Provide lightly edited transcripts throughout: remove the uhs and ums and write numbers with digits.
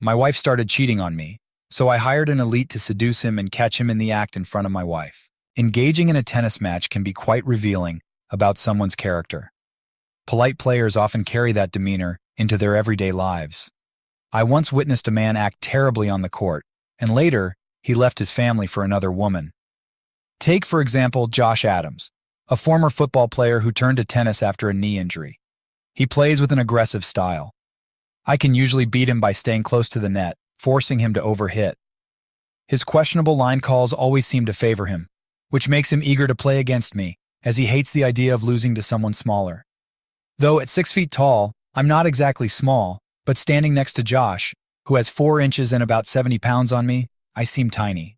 My wife started cheating on me, so I hired an elite to seduce him and catch him in the act in front of my wife. Engaging in a tennis match can be quite revealing about someone's character. Polite players often carry that demeanor into their everyday lives. I once witnessed a man act terribly on the court, and later, he left his family for another woman. Take, for example, Josh Adams, a former football player who turned to tennis after a knee injury. He plays with an aggressive style. I can usually beat him by staying close to the net, forcing him to overhit. His questionable line calls always seem to favor him, which makes him eager to play against me, as he hates the idea of losing to someone smaller. Though at 6 feet tall, I'm not exactly small, but standing next to Josh, who has 4 inches and about 70 pounds on me, I seem tiny.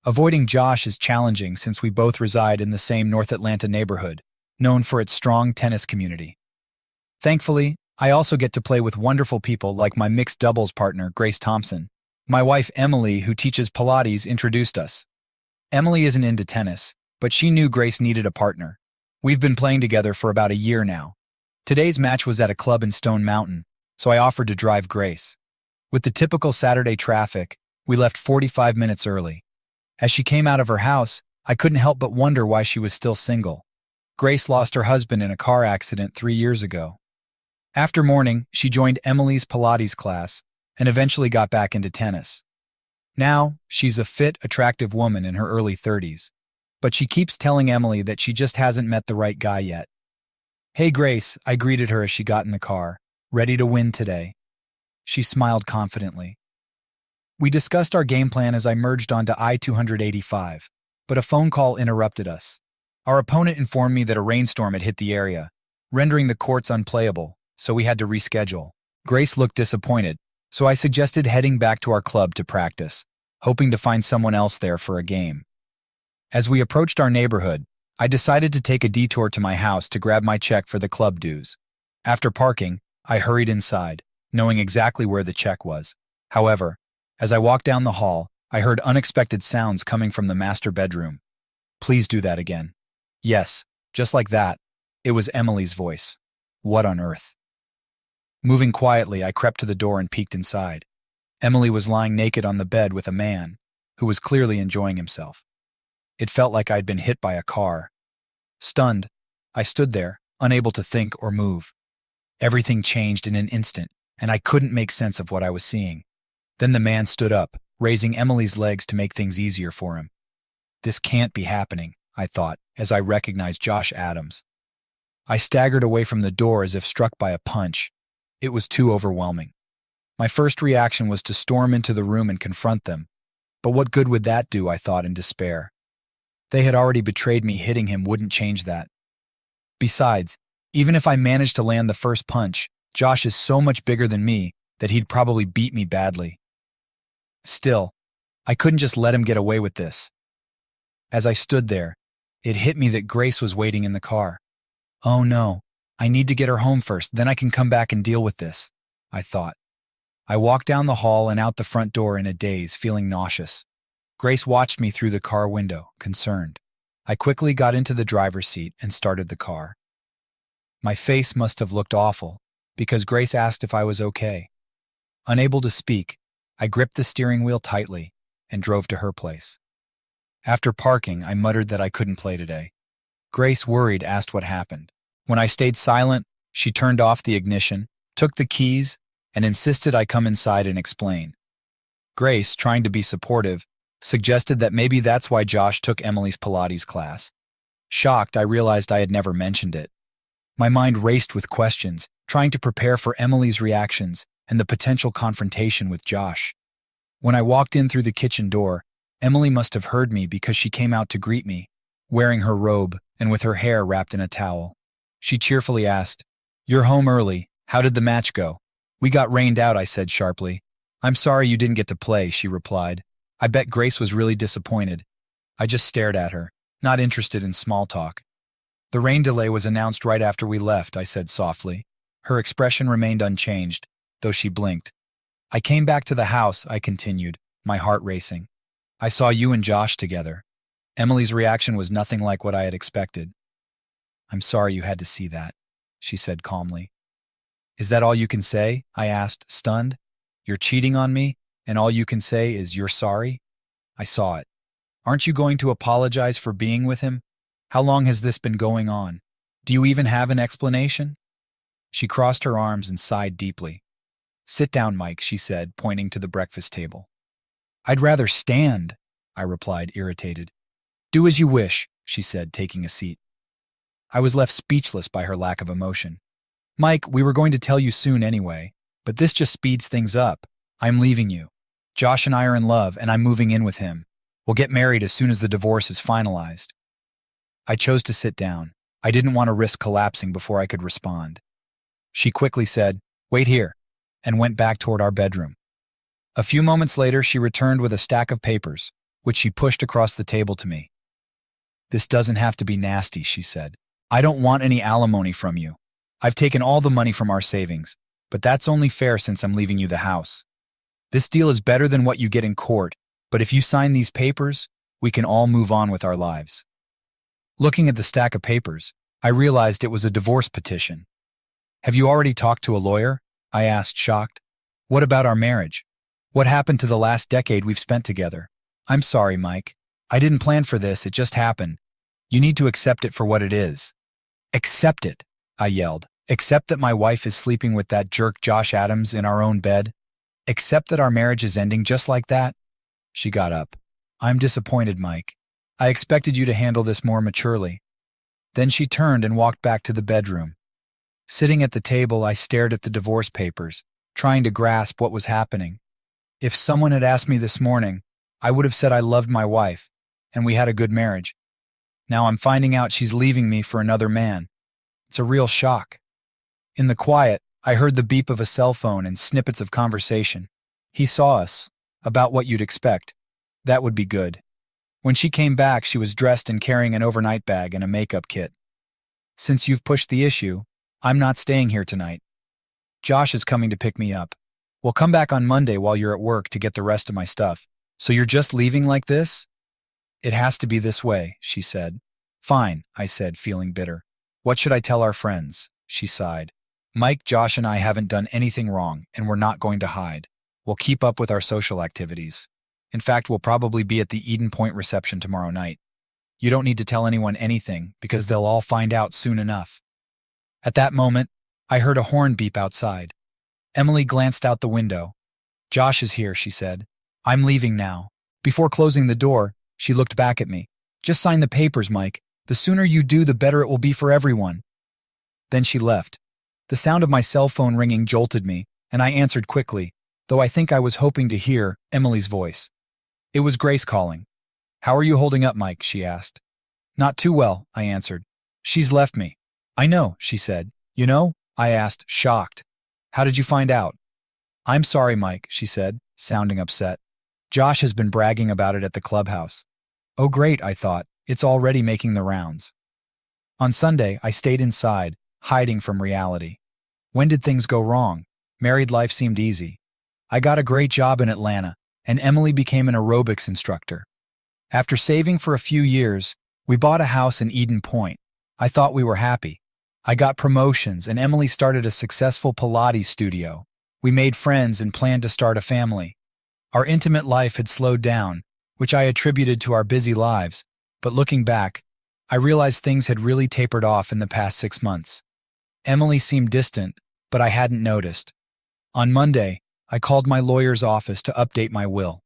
Avoiding Josh is challenging since we both reside in the same North Atlanta neighborhood, known for its strong tennis community. Thankfully, I also get to play with wonderful people like my mixed doubles partner, Grace Thompson. My wife, Emily, who teaches Pilates, introduced us. Emily isn't into tennis, but she knew Grace needed a partner. We've been playing together for about a year now. Today's match was at a club in Stone Mountain, so I offered to drive Grace. With the typical Saturday traffic, we left 45 minutes early. As she came out of her house, I couldn't help but wonder why she was still single. Grace lost her husband in a car accident 3 years ago. After mourning, she joined Emily's Pilates class and eventually got back into tennis. Now, she's a fit, attractive woman in her early 30s, but she keeps telling Emily that she just hasn't met the right guy yet. "Hey Grace," I greeted her as she got in the car, "ready to win today?" She smiled confidently. We discussed our game plan as I merged onto I-285, but a phone call interrupted us. Our opponent informed me that a rainstorm had hit the area, rendering the courts unplayable, so we had to reschedule. Grace looked disappointed, so I suggested heading back to our club to practice, hoping to find someone else there for a game. As we approached our neighborhood, I decided to take a detour to my house to grab my check for the club dues. After parking, I hurried inside, knowing exactly where the check was. However, as I walked down the hall, I heard unexpected sounds coming from the master bedroom. "Please do that again." Yes, just like that. It was Emily's voice. What on earth? Moving quietly, I crept to the door and peeked inside. Emily was lying naked on the bed with a man who was clearly enjoying himself. It felt like I'd been hit by a car. Stunned, I stood there, unable to think or move. Everything changed in an instant, and I couldn't make sense of what I was seeing. Then the man stood up, raising Emily's legs to make things easier for him. This can't be happening, I thought, as I recognized Josh Adams. I staggered away from the door as if struck by a punch. It was too overwhelming. My first reaction was to storm into the room and confront them. But what good would that do, I thought in despair. They had already betrayed me. Hitting him wouldn't change that. Besides, even if I managed to land the first punch, Josh is so much bigger than me that he'd probably beat me badly. Still, I couldn't just let him get away with this. As I stood there, it hit me that Grace was waiting in the car. Oh no, I need to get her home first, then I can come back and deal with this, I thought. I walked down the hall and out the front door in a daze, feeling nauseous. Grace watched me through the car window, concerned. I quickly got into the driver's seat and started the car. My face must have looked awful, because Grace asked if I was okay. Unable to speak, I gripped the steering wheel tightly and drove to her place. After parking, I muttered that I couldn't play today. Grace, worried, asked what happened. When I stayed silent, she turned off the ignition, took the keys, and insisted I come inside and explain. Grace, trying to be supportive, suggested that maybe that's why Josh took Emily's Pilates class. Shocked, I realized I had never mentioned it. My mind raced with questions, trying to prepare for Emily's reactions and the potential confrontation with Josh. When I walked in through the kitchen door, Emily must have heard me because she came out to greet me, wearing her robe and with her hair wrapped in a towel. She cheerfully asked, "You're home early. How did the match go?" "We got rained out," I said sharply. "I'm sorry you didn't get to play," she replied. I bet Grace was really disappointed. I just stared at her, not interested in small talk. "The rain delay was announced right after we left," I said softly. Her expression remained unchanged, though she blinked. "I came back to the house," I continued, my heart racing. "I saw you and Josh together." Emily's reaction was nothing like what I had expected. "I'm sorry you had to see that," she said calmly. "Is that all you can say?" I asked, stunned. You're cheating on me, and all you can say is you're sorry? I saw it. Aren't you going to apologize for being with him? How long has this been going on? Do you even have an explanation? She crossed her arms and sighed deeply. Sit down, Mike, she said, pointing to the breakfast table. I'd rather stand, I replied, irritated. Do as you wish, she said, taking a seat. I was left speechless by her lack of emotion. Mike, we were going to tell you soon anyway, but this just speeds things up. I'm leaving you. Josh and I are in love, and I'm moving in with him. We'll get married as soon as the divorce is finalized. I chose to sit down. I didn't want to risk collapsing before I could respond. She quickly said, Wait here, and went back toward our bedroom. A few moments later, she returned with a stack of papers, which she pushed across the table to me. This doesn't have to be nasty, she said. I don't want any alimony from you. I've taken all the money from our savings, but that's only fair since I'm leaving you the house. This deal is better than what you get in court, but if you sign these papers, we can all move on with our lives. Looking at the stack of papers, I realized it was a divorce petition. Have you already talked to a lawyer? I asked, shocked. What about our marriage? What happened to the last decade we've spent together? I'm sorry, Mike. I didn't plan for this, it just happened. You need to accept it for what it is. Accept it, I yelled. Accept that my wife is sleeping with that jerk Josh Adams in our own bed. Accept that our marriage is ending just like that. She got up. I'm disappointed, Mike. I expected you to handle this more maturely. Then she turned and walked back to the bedroom. Sitting at the table, I stared at the divorce papers, trying to grasp what was happening. If someone had asked me this morning, I would have said I loved my wife, and we had a good marriage. Now I'm finding out she's leaving me for another man. It's a real shock. In the quiet, I heard the beep of a cell phone and snippets of conversation. He saw us. About what you'd expect. That would be good. When she came back, she was dressed and carrying an overnight bag and a makeup kit. Since you've pushed the issue, I'm not staying here tonight. Josh is coming to pick me up. We'll come back on Monday while you're at work to get the rest of my stuff. So you're just leaving like this? It has to be this way, she said. Fine, I said, feeling bitter. What should I tell our friends? She sighed. Mike, Josh, and I haven't done anything wrong, and we're not going to hide. We'll keep up with our social activities. In fact, we'll probably be at the Eden Point reception tomorrow night. You don't need to tell anyone anything, because they'll all find out soon enough. At that moment, I heard a horn beep outside. Emily glanced out the window. Josh is here, she said. I'm leaving now. Before closing the door, she looked back at me. Just sign the papers, Mike. The sooner you do, the better it will be for everyone. Then she left. The sound of my cell phone ringing jolted me, and I answered quickly, though I think I was hoping to hear Emily's voice. It was Grace calling. How are you holding up, Mike? She asked. Not too well, I answered. She's left me. I know, she said. You know? I asked, shocked. How did you find out? I'm sorry, Mike, she said, sounding upset. Josh has been bragging about it at the clubhouse. Oh great, I thought. It's already making the rounds. On Sunday, I stayed inside, hiding from reality. When did things go wrong? Married life seemed easy. I got a great job in Atlanta, and Emily became an aerobics instructor. After saving for a few years, we bought a house in Eden Point. I thought we were happy. I got promotions, and Emily started a successful Pilates studio. We made friends and planned to start a family. Our intimate life had slowed down, which I attributed to our busy lives, but looking back, I realized things had really tapered off in the past 6 months. Emily seemed distant, but I hadn't noticed. On Monday, I called my lawyer's office to update my will.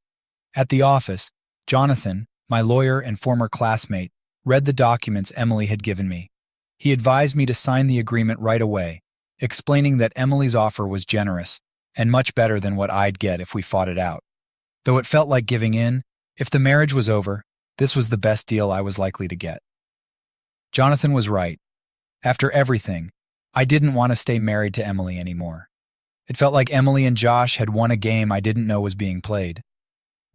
At the office, Jonathan, my lawyer and former classmate, read the documents Emily had given me. He advised me to sign the agreement right away, explaining that Emily's offer was generous and much better than what I'd get if we fought it out. Though it felt like giving in, if the marriage was over, this was the best deal I was likely to get. Jonathan was right. After everything, I didn't want to stay married to Emily anymore. It felt like Emily and Josh had won a game I didn't know was being played.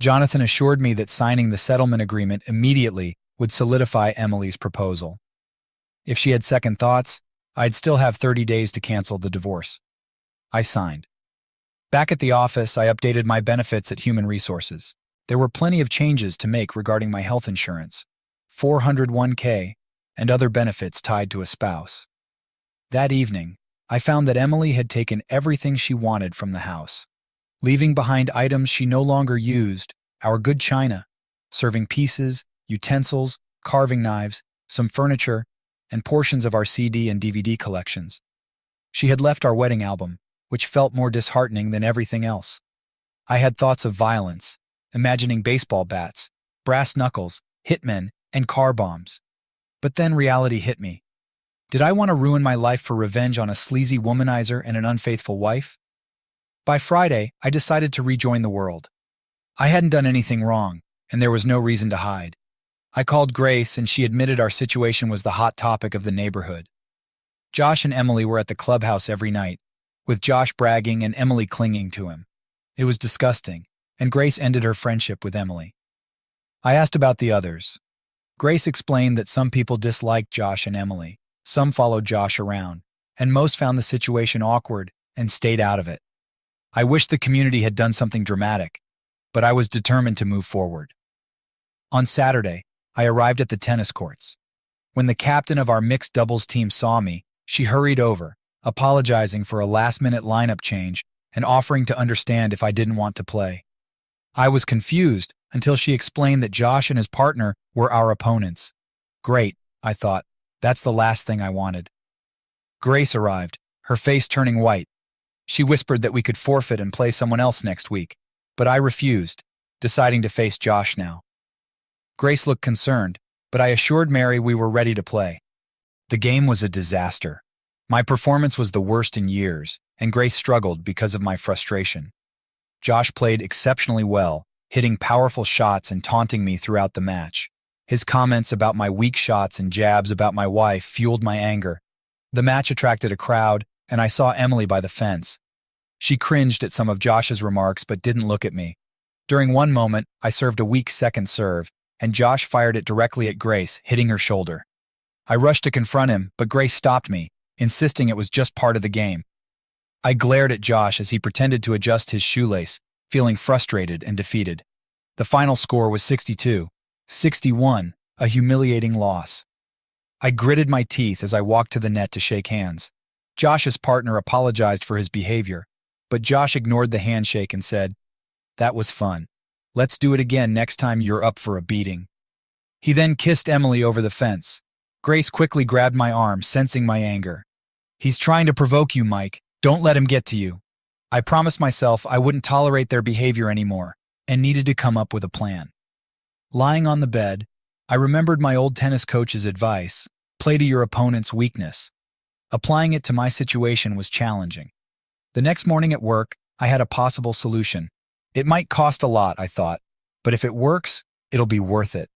Jonathan assured me that signing the settlement agreement immediately would solidify Emily's proposal. If she had second thoughts, I'd still have 30 days to cancel the divorce. I signed. Back at the office, I updated my benefits at Human Resources. There were plenty of changes to make regarding my health insurance, 401k, and other benefits tied to a spouse. That evening, I found that Emily had taken everything she wanted from the house. leaving behind items she no longer used, our good china, serving pieces, utensils, carving knives, some furniture, and portions of our CD and DVD collections. She had left our wedding album, which felt more disheartening than everything else. I had thoughts of violence, imagining baseball bats, brass knuckles, hitmen, and car bombs. But then reality hit me. Did I want to ruin my life for revenge on a sleazy womanizer and an unfaithful wife? By Friday, I decided to rejoin the world. I hadn't done anything wrong, and there was no reason to hide. I called Grace, and she admitted our situation was the hot topic of the neighborhood. Josh and Emily were at the clubhouse every night, with Josh bragging and Emily clinging to him. It was disgusting, and Grace ended her friendship with Emily. I asked about the others. Grace explained that some people disliked Josh and Emily, some followed Josh around, and most found the situation awkward and stayed out of it. I wished the community had done something dramatic, but I was determined to move forward. On Saturday, I arrived at the tennis courts. When the captain of our mixed doubles team saw me, she hurried over, apologizing for a last-minute lineup change and offering to understand if I didn't want to play. I was confused until she explained that Josh and his partner were our opponents. Great, I thought. That's the last thing I wanted. Grace arrived, her face turning white. She whispered that we could forfeit and play someone else next week, but I refused, deciding to face Josh now. Grace looked concerned, but I assured Mary we were ready to play. The game was a disaster. My performance was the worst in years, and Grace struggled because of my frustration. Josh played exceptionally well, hitting powerful shots and taunting me throughout the match. His comments about my weak shots and jabs about my wife fueled my anger. The match attracted a crowd, and I saw Emily by the fence. She cringed at some of Josh's remarks but didn't look at me. During one moment, I served a weak second serve, and Josh fired it directly at Grace, hitting her shoulder. I rushed to confront him, but Grace stopped me, insisting it was just part of the game. I glared at Josh as he pretended to adjust his shoelace, feeling frustrated and defeated. The final score was 62-61, a humiliating loss. I gritted my teeth as I walked to the net to shake hands. Josh's partner apologized for his behavior, but Josh ignored the handshake and said, "That was fun. Let's do it again next time you're up for a beating." He then kissed Emily over the fence. Grace quickly grabbed my arm, sensing my anger. "He's trying to provoke you, Mike. Don't let him get to you." I promised myself I wouldn't tolerate their behavior anymore and needed to come up with a plan. Lying on the bed, I remembered my old tennis coach's advice, play to your opponent's weakness. Applying it to my situation was challenging. The next morning at work, I had a possible solution. It might cost a lot, I thought, but if it works, it'll be worth it.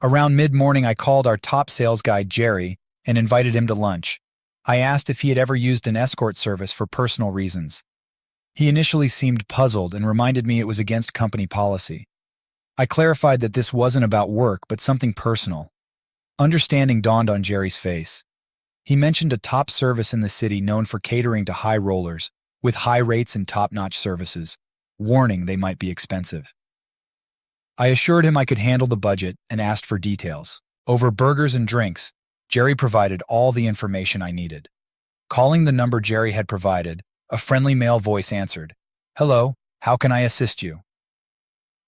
Around mid-morning, I called our top sales guy, Jerry, and invited him to lunch. I asked if he had ever used an escort service for personal reasons. He initially seemed puzzled and reminded me it was against company policy. I clarified that this wasn't about work, but something personal. Understanding dawned on Jerry's face. He mentioned a top service in the city known for catering to high rollers, with high rates and top-notch services, warning they might be expensive. I assured him I could handle the budget and asked for details. Over burgers and drinks, Jerry provided all the information I needed. Calling the number Jerry had provided, a friendly male voice answered, "Hello, how can I assist you?"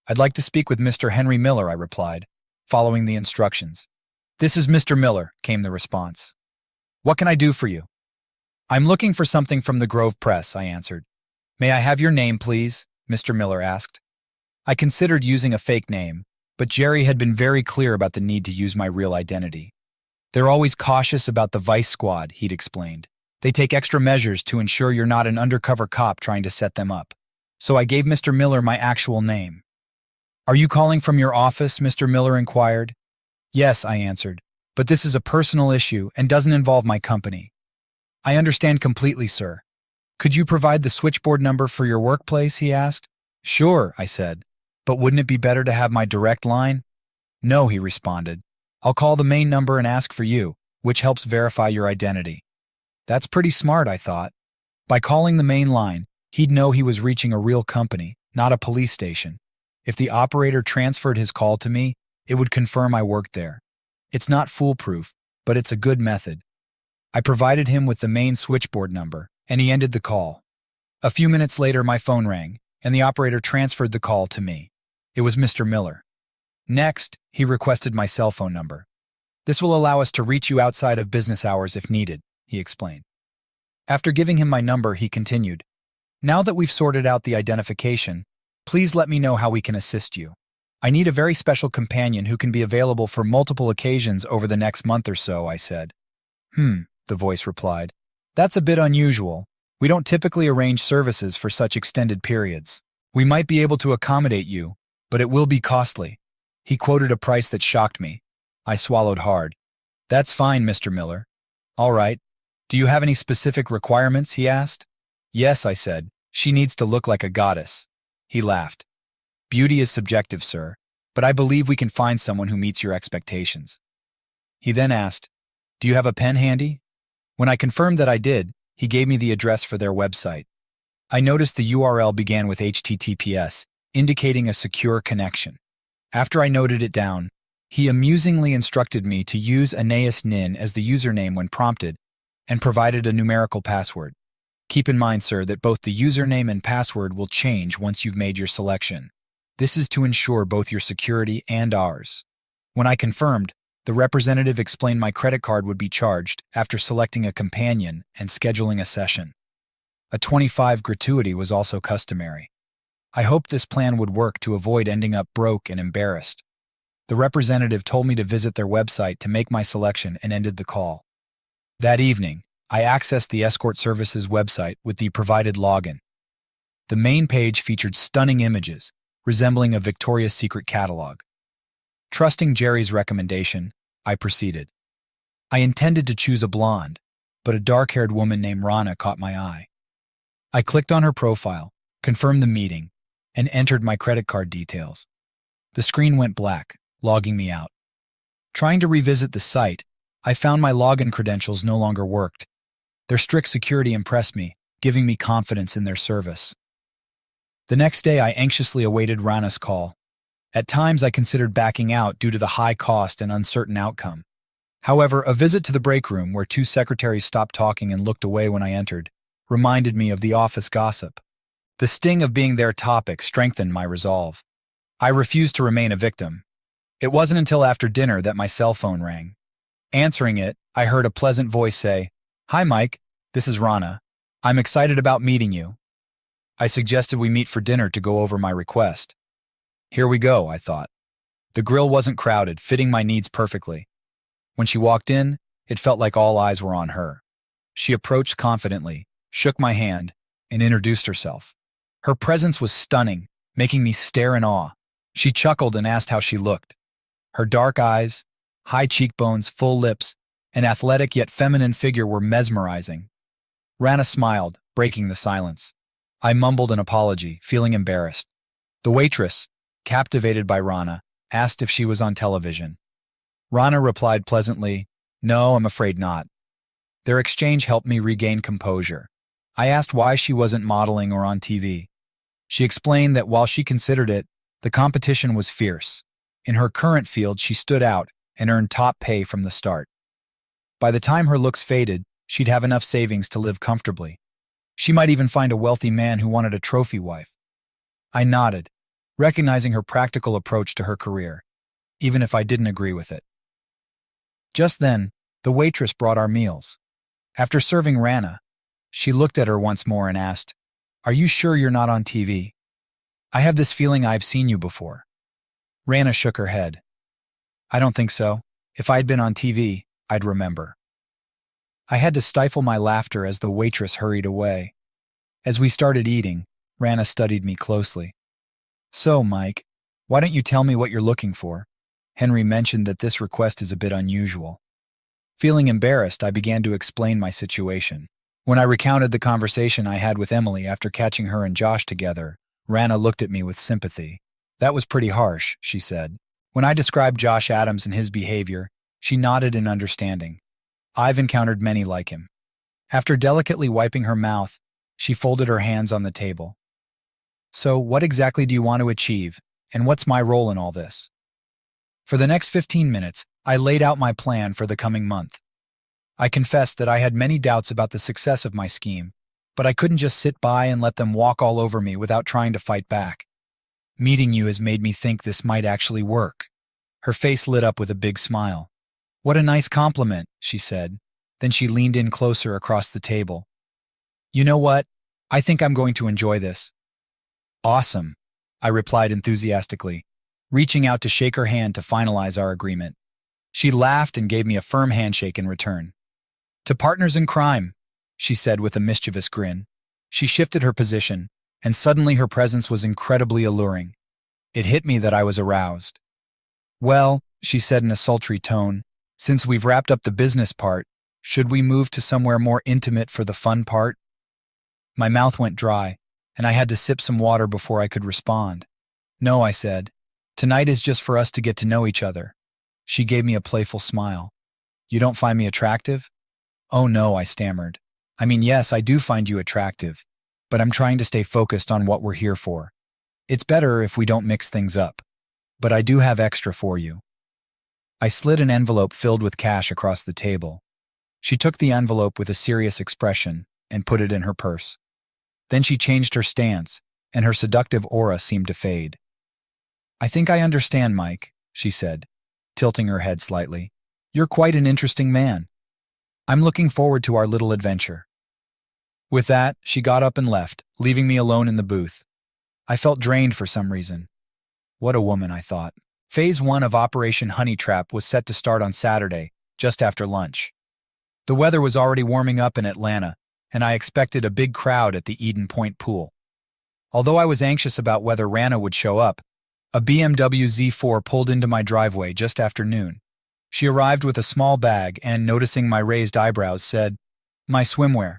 "I'd like to speak with Mr. Henry Miller," I replied, following the instructions. "This is Mr. Miller," came the response. "What can I do for you?" "I'm looking for something from the Grove Press," I answered. "May I have your name, please?" Mr. Miller asked. I considered using a fake name, but Jerry had been very clear about the need to use my real identity. "They're always cautious about the Vice Squad," he'd explained. "They take extra measures to ensure you're not an undercover cop trying to set them up." So I gave Mr. Miller my actual name. "Are you calling from your office?" Mr. Miller inquired. "Yes," I answered, "but this is a personal issue and doesn't involve my company." "I understand completely, sir. Could you provide the switchboard number for your workplace?" he asked. "Sure," I said, "but wouldn't it be better to have my direct line?" "No," he responded. "I'll call the main number and ask for you, which helps verify your identity." That's pretty smart, I thought. By calling the main line, he'd know he was reaching a real company, not a police station. If the operator transferred his call to me, it would confirm I worked there. It's not foolproof, but it's a good method. I provided him with the main switchboard number, and he ended the call. A few minutes later, my phone rang, and the operator transferred the call to me. It was Mr. Miller. Next, he requested my cell phone number. "This will allow us to reach you outside of business hours if needed," he explained. After giving him my number, he continued, "Now that we've sorted out the identification, please let me know how we can assist you. I need a very special companion who can be available for multiple occasions over the next month or so," I said. The voice replied. "That's a bit unusual. We don't typically arrange services for such extended periods. We might be able to accommodate you, but it will be costly." He quoted a price that shocked me. I swallowed hard. "That's fine, Mr. Miller." "All right. Do you have any specific requirements?" he asked. "Yes," I said. "She needs to look like a goddess." He laughed. "Beauty is subjective, sir, but I believe we can find someone who meets your expectations." He then asked, "Do you have a pen handy?" When I confirmed that I did, he gave me the address for their website. I noticed the URL began with HTTPS, indicating a secure connection. After I noted it down, he amusingly instructed me to use Anais Nin as the username when prompted and provided a numerical password. Keep in mind, sir, that both the username and password will change once you've made your selection. This is to ensure both your security and ours. When I confirmed, the representative explained my credit card would be charged after selecting a companion and scheduling a session. A 25 gratuity was also customary. I hoped this plan would work to avoid ending up broke and embarrassed. The representative told me to visit their website to make my selection and ended the call. That evening, I accessed the escort services website with the provided login. The main page featured stunning images, resembling a Victoria's Secret catalog. Trusting Jerry's recommendation, I proceeded. I intended to choose a blonde, but a dark-haired woman named Rana caught my eye. I clicked on her profile, confirmed the meeting, and entered my credit card details. The screen went black, logging me out. Trying to revisit the site, I found my login credentials no longer worked. Their strict security impressed me, giving me confidence in their service. The next day, I anxiously awaited Rana's call. At times, I considered backing out due to the high cost and uncertain outcome. However, a visit to the break room, where two secretaries stopped talking and looked away when I entered, reminded me of the office gossip. The sting of being their topic strengthened my resolve. I refused to remain a victim. It wasn't until after dinner that my cell phone rang. Answering it, I heard a pleasant voice say, "Hi, Mike. This is Rana. I'm excited about meeting you." I suggested we meet for dinner to go over my request. Here we go, I thought. The grill wasn't crowded, fitting my needs perfectly. When she walked in, it felt like all eyes were on her. She approached confidently, shook my hand, and introduced herself. Her presence was stunning, making me stare in awe. She chuckled and asked how she looked. Her dark eyes, high cheekbones, full lips, and athletic yet feminine figure were mesmerizing. Rana smiled, breaking the silence. I mumbled an apology, feeling embarrassed. The waitress, captivated by Rana, asked if she was on television. Rana replied pleasantly, "No, I'm afraid not." Their exchange helped me regain composure. I asked why she wasn't modeling or on TV. She explained that while she considered it, the competition was fierce. In her current field, she stood out and earned top pay from the start. By the time her looks faded, she'd have enough savings to live comfortably. She might even find a wealthy man who wanted a trophy wife. I nodded, recognizing her practical approach to her career, even if I didn't agree with it. Just then, the waitress brought our meals. After serving Rana, she looked at her once more and asked, "Are you sure you're not on TV? I have this feeling I've seen you before." Rana shook her head. "I don't think so. If I'd been on TV, I'd remember." I had to stifle my laughter as the waitress hurried away. As we started eating, Rana studied me closely. "So, Mike, why don't you tell me what you're looking for? Henry mentioned that this request is a bit unusual." Feeling embarrassed, I began to explain my situation. When I recounted the conversation I had with Emily after catching her and Josh together, Rana looked at me with sympathy. "That was pretty harsh," she said. When I described Josh Adams and his behavior, she nodded in understanding. "I've encountered many like him." After delicately wiping her mouth, she folded her hands on the table. "So, what exactly do you want to achieve, and what's my role in all this?" For the next 15 minutes, I laid out my plan for the coming month. I confessed that I had many doubts about the success of my scheme, but I couldn't just sit by and let them walk all over me without trying to fight back. Meeting you has made me think this might actually work. Her face lit up with a big smile. What a nice compliment, she said. Then she leaned in closer across the table. You know what? I think I'm going to enjoy this. Awesome, I replied enthusiastically, reaching out to shake her hand to finalize our agreement. She laughed and gave me a firm handshake in return. To partners in crime, she said with a mischievous grin. She shifted her position, and suddenly her presence was incredibly alluring. It hit me that I was aroused. Well, she said in a sultry tone, since we've wrapped up the business part, should we move to somewhere more intimate for the fun part? My mouth went dry, and I had to sip some water before I could respond. No, I said. Tonight is just for us to get to know each other. She gave me a playful smile. You don't find me attractive? Oh no, I stammered. I mean, yes, I do find you attractive, but I'm trying to stay focused on what we're here for. It's better if we don't mix things up. But I do have extra for you. I slid an envelope filled with cash across the table. She took the envelope with a serious expression and put it in her purse. Then she changed her stance, and her seductive aura seemed to fade. I think I understand, Mike, she said, tilting her head slightly. You're quite an interesting man. I'm looking forward to our little adventure. With that, she got up and left, leaving me alone in the booth. I felt drained for some reason. What a woman, I thought. Phase 1 of Operation Honey Trap was set to start on Saturday, just after lunch. The weather was already warming up in Atlanta, and I expected a big crowd at the Eden Point pool. Although I was anxious about whether Rana would show up, a BMW Z4 pulled into my driveway just after noon. She arrived with a small bag and, noticing my raised eyebrows, said, "My swimwear."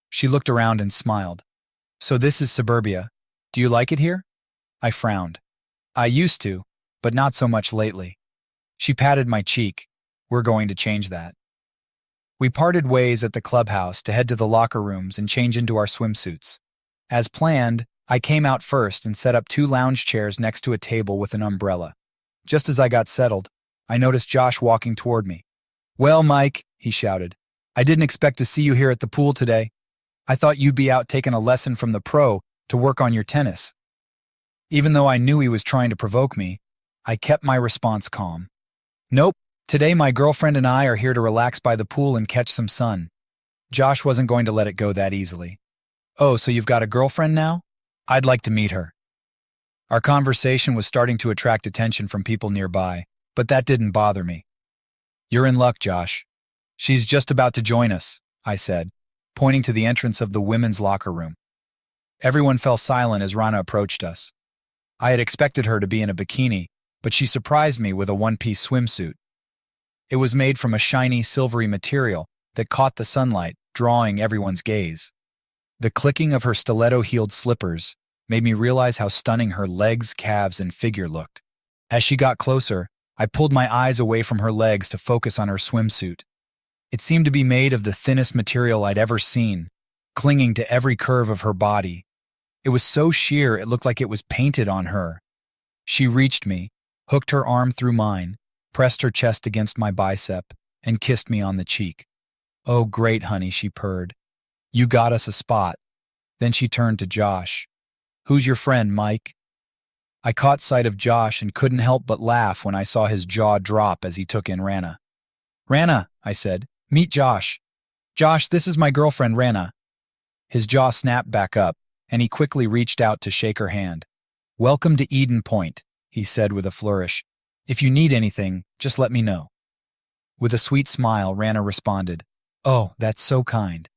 She looked around and smiled. "So this is suburbia. Do you like it here?" I frowned. "I used to, but not so much lately." She patted my cheek. "We're going to change that." We parted ways at the clubhouse to head to the locker rooms and change into our swimsuits. As planned, I came out first and set up 2 lounge chairs next to a table with an umbrella. Just as I got settled, I noticed Josh walking toward me. "Well, Mike," he shouted, "I didn't expect to see you here at the pool today. I thought you'd be out taking a lesson from the pro to work on your tennis." Even though I knew he was trying to provoke me, I kept my response calm. "Nope, today my girlfriend and I are here to relax by the pool and catch some sun." Josh wasn't going to let it go that easily. "Oh, so you've got a girlfriend now? I'd like to meet her." Our conversation was starting to attract attention from people nearby, but that didn't bother me. "You're in luck, Josh. She's just about to join us," I said, pointing to the entrance of the women's locker room. Everyone fell silent as Rana approached us. I had expected her to be in a bikini, but she surprised me with a one-piece swimsuit. It was made from a shiny, silvery material that caught the sunlight, drawing everyone's gaze. The clicking of her stiletto-heeled slippers made me realize how stunning her legs, calves, and figure looked. As she got closer, I pulled my eyes away from her legs to focus on her swimsuit. It seemed to be made of the thinnest material I'd ever seen, clinging to every curve of her body. It was so sheer it looked like it was painted on her. She reached me, hooked her arm through mine, pressed her chest against my bicep, and kissed me on the cheek. "Oh, great, honey," she purred. "You got us a spot." Then she turned to Josh. "Who's your friend, Mike?" I caught sight of Josh and couldn't help but laugh when I saw his jaw drop as he took in Rana. "Rana," I said, "meet Josh." "Josh, this is my girlfriend, Rana." His jaw snapped back up, and he quickly reached out to shake her hand. "Welcome to Eden Point," he said with a flourish. "If you need anything, just let me know." With a sweet smile, Rana responded, "Oh, that's so kind."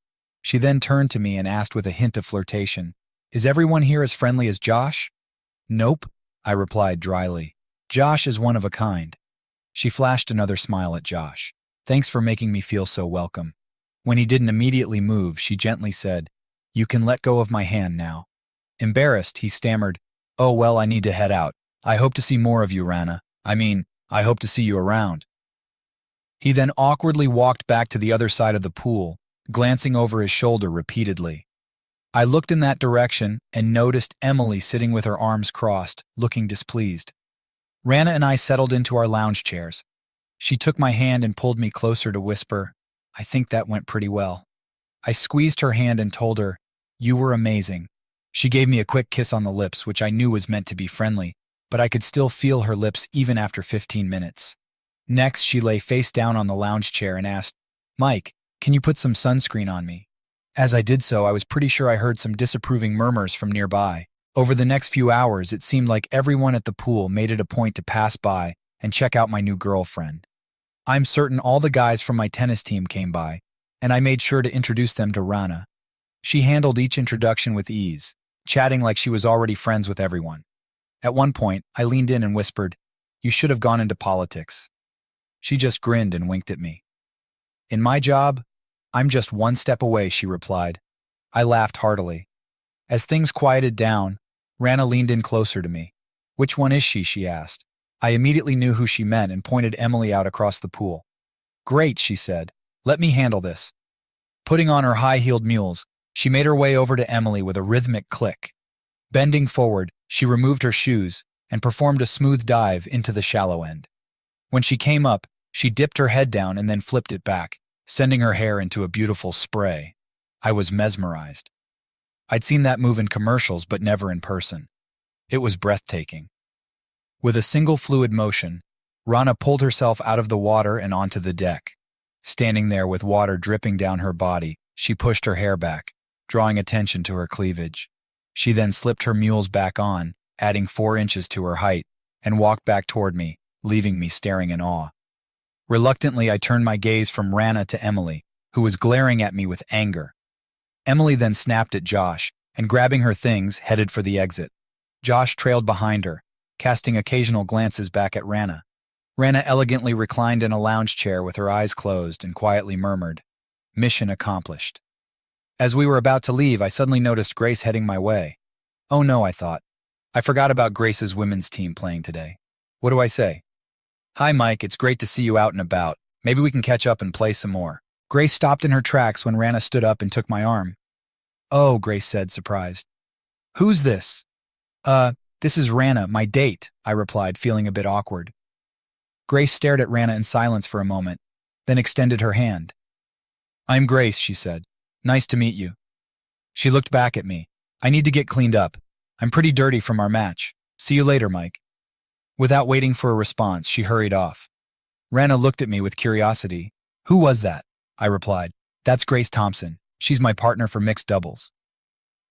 She then turned to me and asked with a hint of flirtation, "Is everyone here as friendly as Josh?" "Nope," I replied dryly. "Josh is one of a kind." She flashed another smile at Josh. "Thanks for making me feel so welcome." When he didn't immediately move, she gently said, "You can let go of my hand now." Embarrassed, he stammered, "Oh, well, I need to head out. I hope to see more of you, Rana. I hope to see you around." He then awkwardly walked back to the other side of the pool, glancing over his shoulder repeatedly. I looked in that direction and noticed Emily sitting with her arms crossed, looking displeased. Rana and I settled into our lounge chairs. She took my hand and pulled me closer to whisper, "I think that went pretty well." I squeezed her hand and told her, You were amazing. She gave me a quick kiss on the lips, which I knew was meant to be friendly, but I could still feel her lips even after 15 minutes. Next, she lay face down on the lounge chair and asked, Mike, can you put some sunscreen on me? As I did so, I was pretty sure I heard some disapproving murmurs from nearby. Over the next few hours, it seemed like everyone at the pool made it a point to pass by and check out my new girlfriend. I'm certain all the guys from my tennis team came by, and I made sure to introduce them to Rana. She handled each introduction with ease, chatting like she was already friends with everyone. At one point, I leaned in and whispered, You should have gone into politics. She just grinned and winked at me. In my job, I'm just one step away, she replied. I laughed heartily. As things quieted down, Rana leaned in closer to me. Which one is she? She asked. I immediately knew who she meant and pointed Emily out across the pool. Great, she said. Let me handle this. Putting on her high-heeled mules, she made her way over to Emily with a rhythmic click. Bending forward, she removed her shoes and performed a smooth dive into the shallow end. When she came up, she dipped her head down and then flipped it back, sending her hair into a beautiful spray. I was mesmerized. I'd seen that move in commercials, but never in person. It was breathtaking. With a single fluid motion, Rana pulled herself out of the water and onto the deck. Standing there with water dripping down her body, she pushed her hair back, drawing attention to her cleavage. She then slipped her mules back on, adding 4 inches to her height, and walked back toward me, leaving me staring in awe. Reluctantly, I turned my gaze from Rana to Emily, who was glaring at me with anger. Emily then snapped at Josh, and grabbing her things, headed for the exit. Josh trailed behind her, casting occasional glances back at Rana. Rana elegantly reclined in a lounge chair with her eyes closed and quietly murmured, Mission accomplished. As we were about to leave, I suddenly noticed Grace heading my way. Oh no, I thought. I forgot about Grace's women's team playing today. What do I say? Hi, Mike, it's great to see you out and about. Maybe we can catch up and play some more. Grace stopped in her tracks when Rana stood up and took my arm. Oh, Grace said, surprised. Who's this? This is Rana, my date, I replied, feeling a bit awkward. Grace stared at Rana in silence for a moment, then extended her hand. I'm Grace, she said. Nice to meet you. She looked back at me. I need to get cleaned up. I'm pretty dirty from our match. See you later, Mike. Without waiting for a response, she hurried off. Rana looked at me with curiosity. Who was that? I replied. That's Grace Thompson. She's my partner for mixed doubles.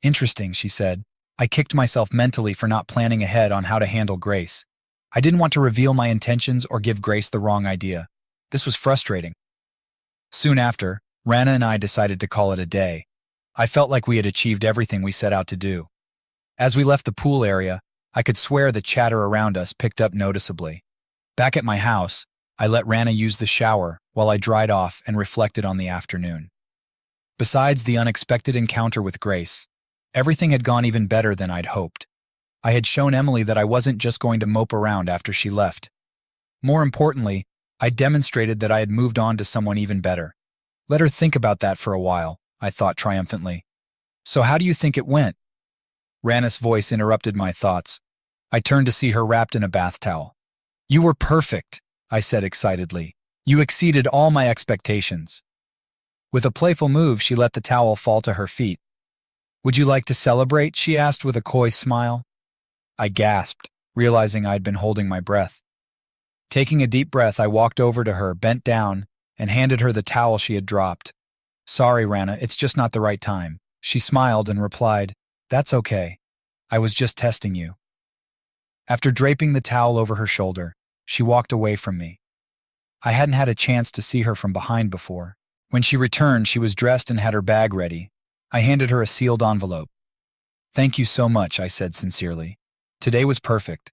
Interesting, she said. I kicked myself mentally for not planning ahead on how to handle Grace. I didn't want to reveal my intentions or give Grace the wrong idea. This was frustrating. Soon after, Rana and I decided to call it a day. I felt like we had achieved everything we set out to do. As we left the pool area, I could swear the chatter around us picked up noticeably. Back at my house, I let Rana use the shower while I dried off and reflected on the afternoon. Besides the unexpected encounter with Grace, everything had gone even better than I'd hoped. I had shown Emily that I wasn't just going to mope around after she left. More importantly, I demonstrated that I had moved on to someone even better. Let her think about that for a while, I thought triumphantly. So how do you think it went? Rana's voice interrupted my thoughts. I turned to see her wrapped in a bath towel. You were perfect, I said excitedly. You exceeded all my expectations. With a playful move, she let the towel fall to her feet. Would you like to celebrate? She asked with a coy smile. I gasped, realizing I'd been holding my breath. Taking a deep breath, I walked over to her, bent down, and handed her the towel she had dropped. Sorry, Rana, it's just not the right time. She smiled and replied, That's okay. I was just testing you. After draping the towel over her shoulder, she walked away from me. I hadn't had a chance to see her from behind before. When she returned, she was dressed and had her bag ready. I handed her a sealed envelope. Thank you so much, I said sincerely. Today was perfect.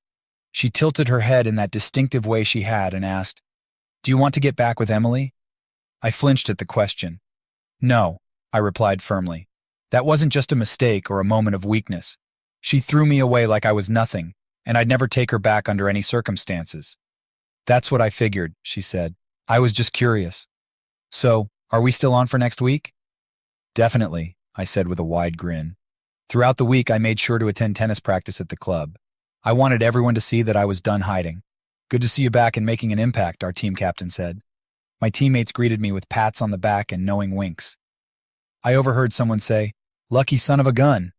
She tilted her head in that distinctive way she had and asked, Do you want to get back with Emily? I flinched at the question. No, I replied firmly. That wasn't just a mistake or a moment of weakness. She threw me away like I was nothing, and I'd never take her back under any circumstances. That's what I figured, she said. I was just curious. So, are we still on for next week? Definitely, I said with a wide grin. Throughout the week, I made sure to attend tennis practice at the club. I wanted everyone to see that I was done hiding. Good to see you back and making an impact, our team captain said. My teammates greeted me with pats on the back and knowing winks. I overheard someone say, Lucky son of a gun.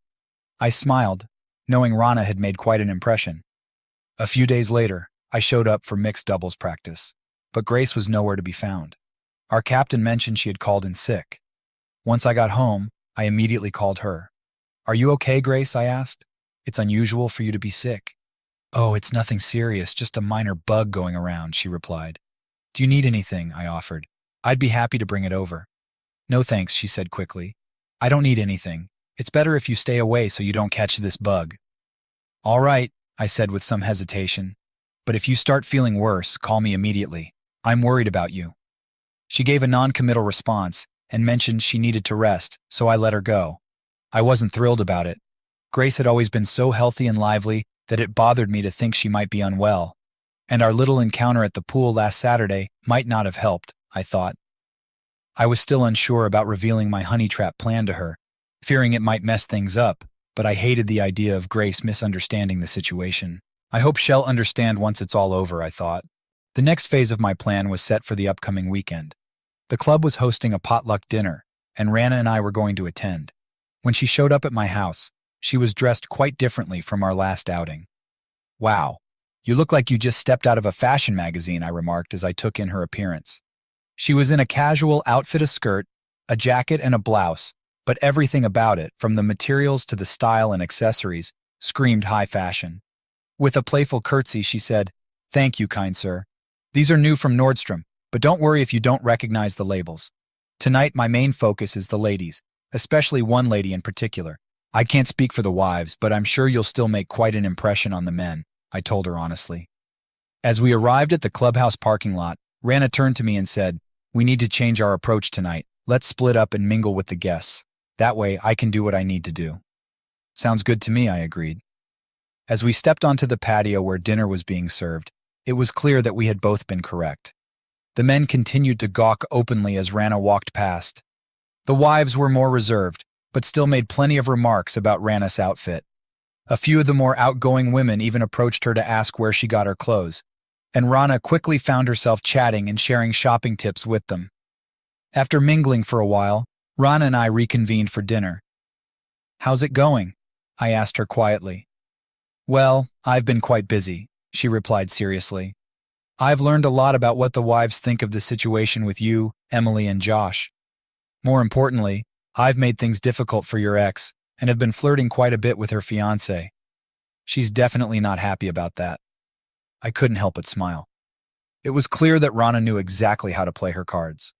I smiled, knowing Rana had made quite an impression. A few days later, I showed up for mixed doubles practice, but Grace was nowhere to be found. Our captain mentioned she had called in sick. Once I got home, I immediately called her. "Are you okay, Grace?" I asked. "It's unusual for you to be sick." "Oh, it's nothing serious, just a minor bug going around," she replied. "Do you need anything?" I offered. "I'd be happy to bring it over." "No thanks," she said quickly. "I don't need anything. It's better if you stay away so you don't catch this bug." "All right," I said with some hesitation. "But if you start feeling worse, call me immediately. I'm worried about you." She gave a non-committal response and mentioned she needed to rest, so I let her go. I wasn't thrilled about it. Grace had always been so healthy and lively that it bothered me to think she might be unwell. And our little encounter at the pool last Saturday might not have helped, I thought. I was still unsure about revealing my honey trap plan to her, fearing it might mess things up, but I hated the idea of Grace misunderstanding the situation. I hope she'll understand once it's all over, I thought. The next phase of my plan was set for the upcoming weekend. The club was hosting a potluck dinner, and Rana and I were going to attend. When she showed up at my house, she was dressed quite differently from our last outing. "Wow, you look like you just stepped out of a fashion magazine," I remarked as I took in her appearance. She was in a casual outfit, a skirt, a jacket, and a blouse, but everything about it, from the materials to the style and accessories, screamed high fashion. With a playful curtsy, she said, "Thank you, kind sir. These are new from Nordstrom, but don't worry if you don't recognize the labels. Tonight, my main focus is the ladies, especially one lady in particular. I can't speak for the wives, but I'm sure you'll still make quite an impression on the men," I told her honestly. As we arrived at the clubhouse parking lot, Rana turned to me and said, "We need to change our approach tonight. Let's split up and mingle with the guests. That way, I can do what I need to do." "Sounds good to me," I agreed. As we stepped onto the patio where dinner was being served, it was clear that we had both been correct. The men continued to gawk openly as Rana walked past. The wives were more reserved, but still made plenty of remarks about Rana's outfit. A few of the more outgoing women even approached her to ask where she got her clothes, and Rana quickly found herself chatting and sharing shopping tips with them. After mingling for a while, Rana and I reconvened for dinner. "How's it going?" I asked her quietly. "Well, I've been quite busy," she replied seriously. "I've learned a lot about what the wives think of the situation with you, Emily, and Josh. More importantly, I've made things difficult for your ex and have been flirting quite a bit with her fiancé. She's definitely not happy about that." I couldn't help but smile. It was clear that Rana knew exactly how to play her cards.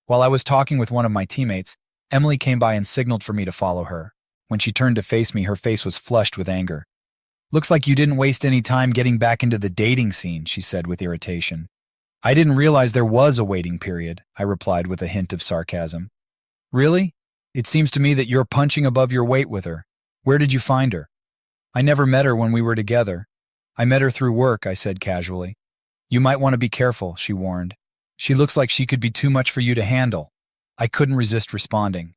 While I was talking with one of my teammates, Emily came by and signaled for me to follow her. When she turned to face me, her face was flushed with anger. "Looks like you didn't waste any time getting back into the dating scene," she said with irritation. "I didn't realize there was a waiting period," I replied with a hint of sarcasm. "Really? It seems to me that you're punching above your weight with her. Where did you find her?" "I never met her when we were together. I met her through work," I said casually. "You might want to be careful," she warned. "She looks like she could be too much for you to handle." I couldn't resist responding.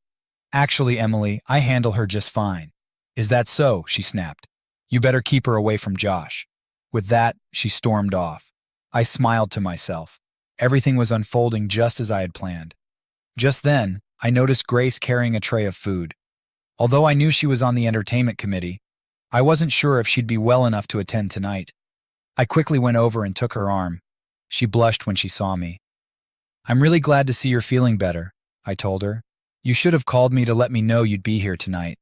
"Actually, Emily, I handle her just fine." "Is that so?" she snapped. "You better keep her away from Josh." With that, she stormed off. I smiled to myself. Everything was unfolding just as I had planned. Just then, I noticed Grace carrying a tray of food. Although I knew she was on the entertainment committee, I wasn't sure if she'd be well enough to attend tonight. I quickly went over and took her arm. She blushed when she saw me. "I'm really glad to see you're feeling better," I told her. "You should have called me to let me know you'd be here tonight.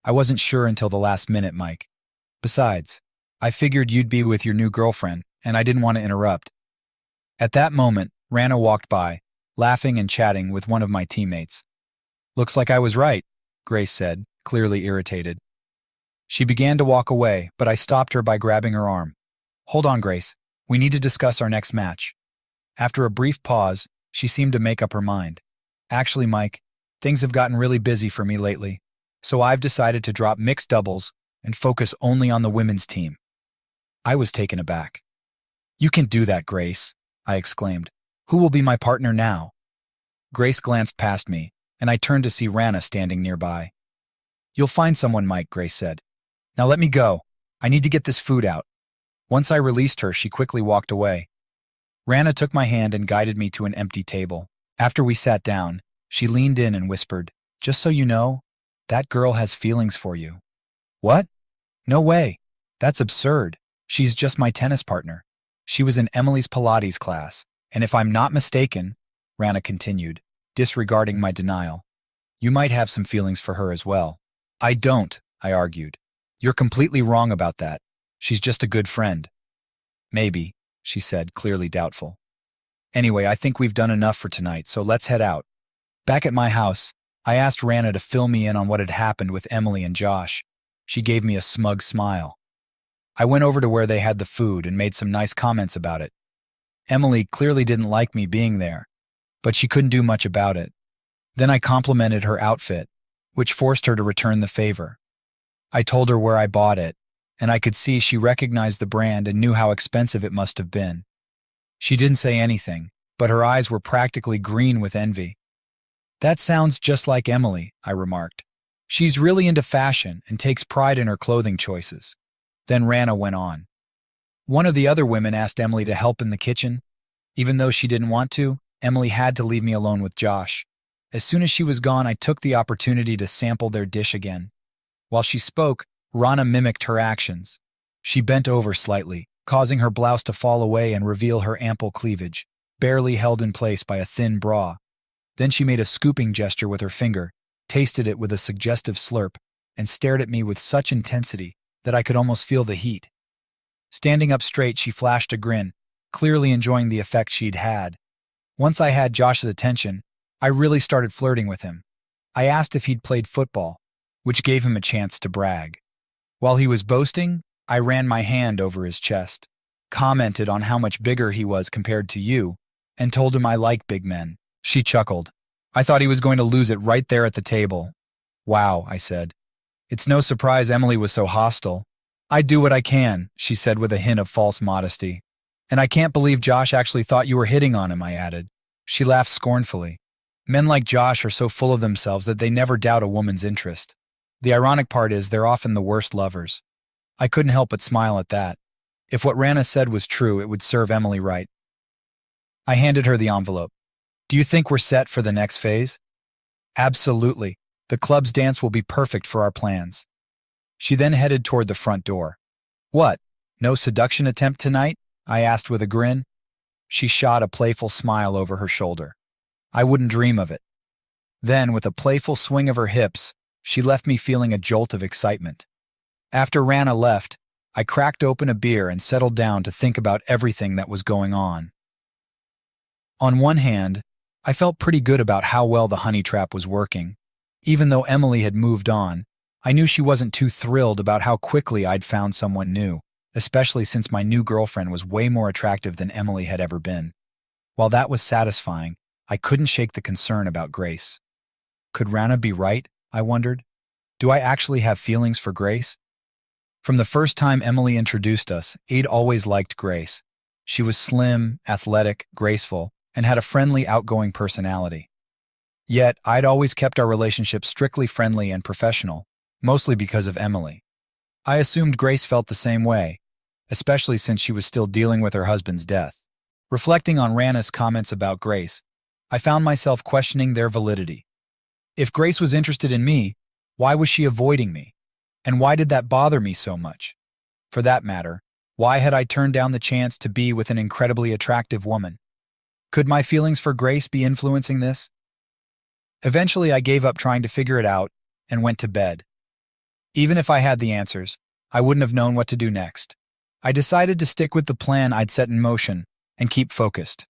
I wasn't sure until the last minute, Mike. Besides, I figured you'd be with your new girlfriend, and I didn't want to interrupt." At that moment, Rana walked by, laughing and chatting with one of my teammates. "Looks like I was right," Grace said, clearly irritated. She began to walk away, but I stopped her by grabbing her arm. "Hold on, Grace. We need to discuss our next match." After a brief pause, she seemed to make up her mind. "Actually, Mike, things have gotten really busy for me lately, so I've decided to drop mixed doubles and focus only on the women's team." I was taken aback. "You can do that, Grace," I exclaimed. "Who will be my partner now?" Grace glanced past me, and I turned to see Rana standing nearby. "You'll find someone, Mike," Grace said. "Now let me go. I need to get this food out." Once I released her, she quickly walked away. Rana took my hand and guided me to an empty table. After we sat down, she leaned in and whispered, "Just so you know, That girl has feelings for you. What? No way. That's absurd. She's just my tennis partner. She was in Emily's Pilates class, and if I'm not mistaken, Rana continued, disregarding my denial, you might have some feelings for her as well. I don't, I argued. You're completely wrong about that. She's just a good friend. Maybe, she said, clearly doubtful. Anyway, I think we've done enough for tonight, so let's head out. Back at my house, I asked Rana to fill me in on what had happened with Emily and Josh. She gave me a smug smile. I went over to where they had the food and made some nice comments about it. Emily clearly didn't like me being there, but she couldn't do much about it. Then I complimented her outfit, which forced her to return the favor. I told her where I bought it, and I could see she recognized the brand and knew how expensive it must have been. She didn't say anything, but her eyes were practically green with envy. That sounds just like Emily, I remarked. She's really into fashion and takes pride in her clothing choices. Then Rana went on. One of the other women asked Emily to help in the kitchen. Even though she didn't want to, Emily had to leave me alone with Josh. As soon as she was gone, I took the opportunity to sample their dish again. While she spoke, Rana mimicked her actions. She bent over slightly, causing her blouse to fall away and reveal her ample cleavage, barely held in place by a thin bra. Then she made a scooping gesture with her finger, tasted it with a suggestive slurp, and stared at me with such intensity that I could almost feel the heat. Standing up straight, she flashed a grin, clearly enjoying the effect she'd had. Once I had Josh's attention, I really started flirting with him. I asked if he'd played football, which gave him a chance to brag. While he was boasting, I ran my hand over his chest, commented on how much bigger he was compared to you, and told him I like big men. She chuckled. I thought he was going to lose it right there at the table. Wow, I said. It's no surprise Emily was so hostile. I do what I can, she said with a hint of false modesty. And I can't believe Josh actually thought you were hitting on him, I added. She laughed scornfully. Men like Josh are so full of themselves that they never doubt a woman's interest. The ironic part is they're often the worst lovers. I couldn't help but smile at that. If what Rana said was true, it would serve Emily right. I handed her the envelope. Do you think we're set for the next phase? Absolutely. The club's dance will be perfect for our plans. She then headed toward the front door. What? No seduction attempt tonight? I asked with a grin. She shot a playful smile over her shoulder. I wouldn't dream of it. Then, with a playful swing of her hips, she left me feeling a jolt of excitement. After Rana left, I cracked open a beer and settled down to think about everything that was going on. On one hand, I felt pretty good about how well the honey trap was working. Even though Emily had moved on, I knew she wasn't too thrilled about how quickly I'd found someone new, especially since my new girlfriend was way more attractive than Emily had ever been. While that was satisfying, I couldn't shake the concern about Grace. Could Rana be right? I wondered. Do I actually have feelings for Grace? From the first time Emily introduced us, I'd always liked Grace. She was slim, athletic, graceful, and had a friendly, outgoing personality. Yet, I'd always kept our relationship strictly friendly and professional, mostly because of Emily. I assumed Grace felt the same way, especially since she was still dealing with her husband's death. Reflecting on Rana's comments about Grace, I found myself questioning their validity. If Grace was interested in me, why was she avoiding me? And why did that bother me so much? For that matter, why had I turned down the chance to be with an incredibly attractive woman? Could my feelings for Grace be influencing this? Eventually, I gave up trying to figure it out and went to bed. Even if I had the answers, I wouldn't have known what to do next. I decided to stick with the plan I'd set in motion and keep focused.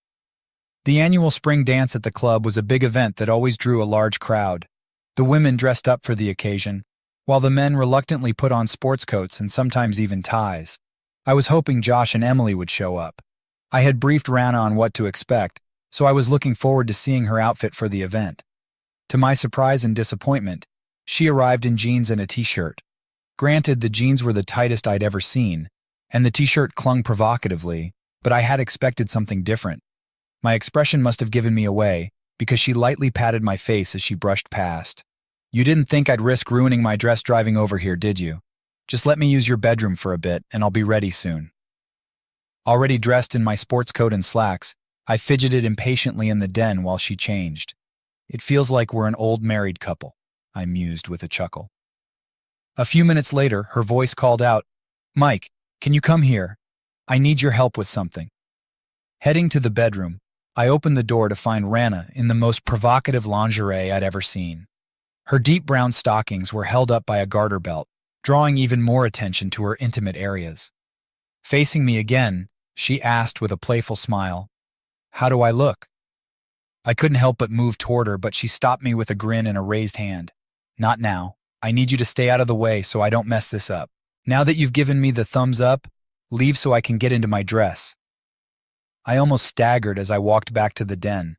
The annual spring dance at the club was a big event that always drew a large crowd. The women dressed up for the occasion, while the men reluctantly put on sports coats and sometimes even ties. I was hoping Josh and Emily would show up. I had briefed Rana on what to expect, so I was looking forward to seeing her outfit for the event. To my surprise and disappointment, she arrived in jeans and a t-shirt. Granted, the jeans were the tightest I'd ever seen, and the t-shirt clung provocatively, but I had expected something different. My expression must have given me away, because she lightly patted my face as she brushed past. You didn't think I'd risk ruining my dress driving over here, did you? Just let me use your bedroom for a bit, and I'll be ready soon. Already dressed in my sports coat and slacks, I fidgeted impatiently in the den while she changed. It feels like we're an old married couple. I mused with a chuckle. A few minutes later, her voice called out, "Mike, can you come here? I need your help with something." Heading to the bedroom, I opened the door to find Rana in the most provocative lingerie I'd ever seen. Her deep brown stockings were held up by a garter belt, drawing even more attention to her intimate areas. Facing me again, she asked with a playful smile, "How do I look?" I couldn't help but move toward her, but she stopped me with a grin and a raised hand. "Not now. I need you to stay out of the way so I don't mess this up. Now that you've given me the thumbs up, leave so I can get into my dress." I almost staggered as I walked back to the den.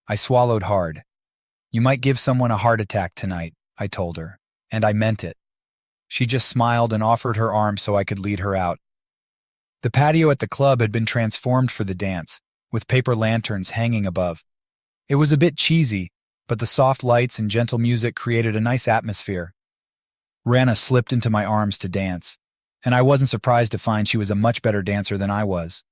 I swallowed hard. "You might give someone a heart attack tonight," I told her, and I meant it. She just smiled and offered her arm so I could lead her out. The patio at the club had been transformed for the dance, with paper lanterns hanging above. It was a bit cheesy, but the soft lights and gentle music created a nice atmosphere. Rana slipped into my arms to dance, and I wasn't surprised to find she was a much better dancer than I was.